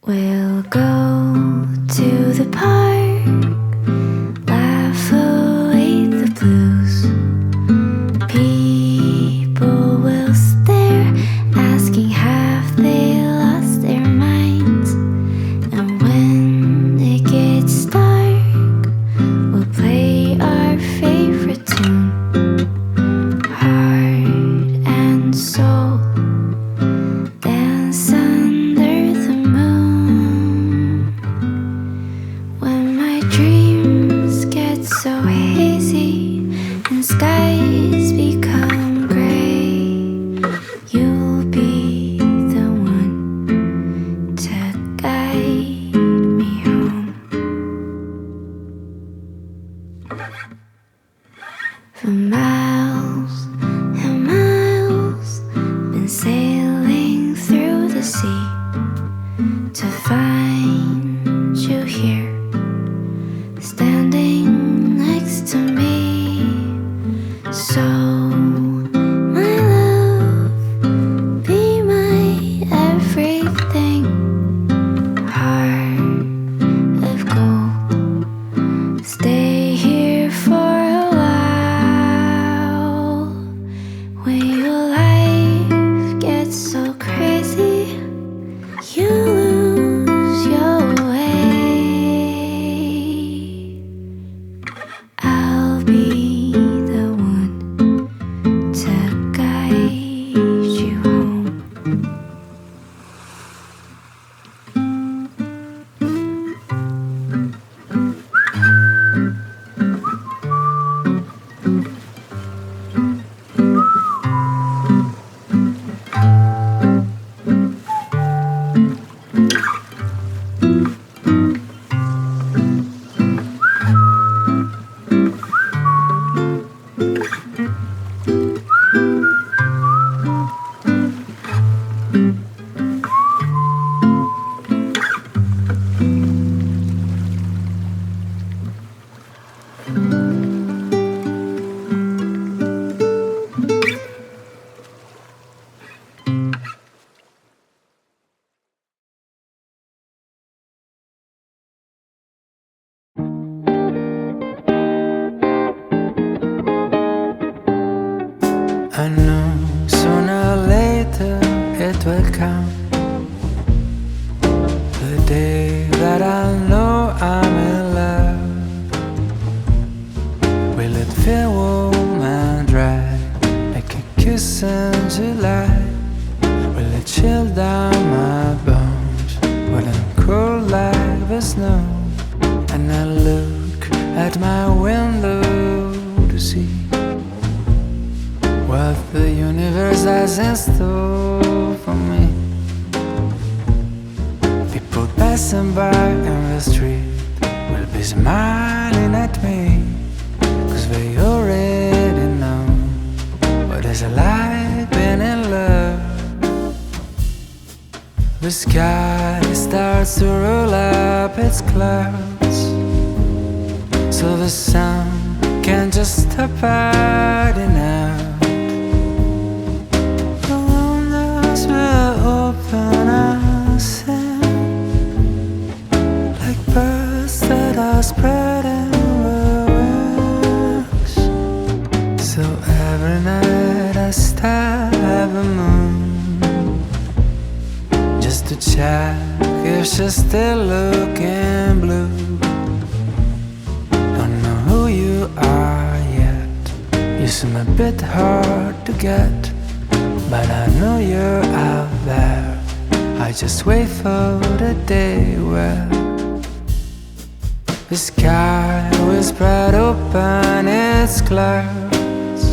We'll go to the park, laugh away the blues. People will stare, asking have they lost their minds. And when it gets dark, we'll play our favorite tune, heart and soul. Dance under the moon. When my dreams get so hazy and skies become gray, you'll be the one to guide me home. For miles and miles, been sailing through the sea to find you here, standing next to me. So, my love, be my everything, heart of gold. Stay here for a while. When your life gets so crazy, you lose your way. I'll be the one to guide you home. I know sooner or later it will come, the day that I know I'm in love. Will it feel warm and dry like a kiss in July? Will it chill down my bones? Will it cool like the snow? And I look at my window to see what the universe has in store for me. People passing by in the street will be smiling at me, 'cause they already know what it's like being in love. The sky starts to roll up its clouds, so the sun can't just stop hiding out. Open and sing like birds that are spreading their wings. So every night I stare at the moon just to check if she's still looking blue. Don't know who you are yet, you seem a bit hard to get, but I know you're out there. I just wait for the day where the sky will spread open its clouds,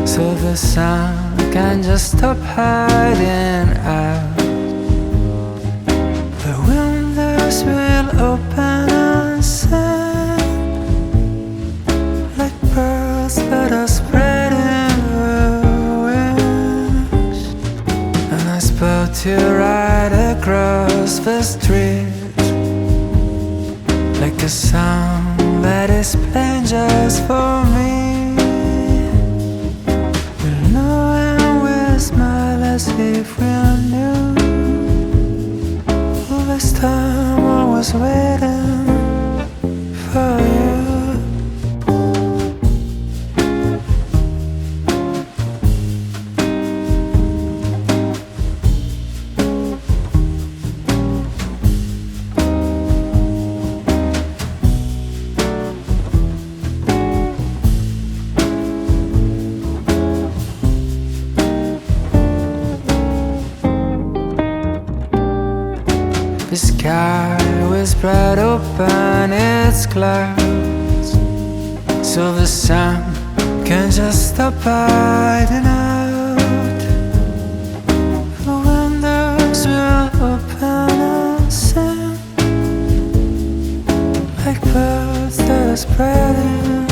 so the sun can just stop hiding out. The windows will open and sing like birds that are spreading their wings. And I spot you right across the street, like a song that is playing just for me. We'll know and we'll smile as if we knew this time I was waiting for you. The sky was spread open its clouds, so the sun can just stop hiding out. The windows will open and sing like birds that are spreading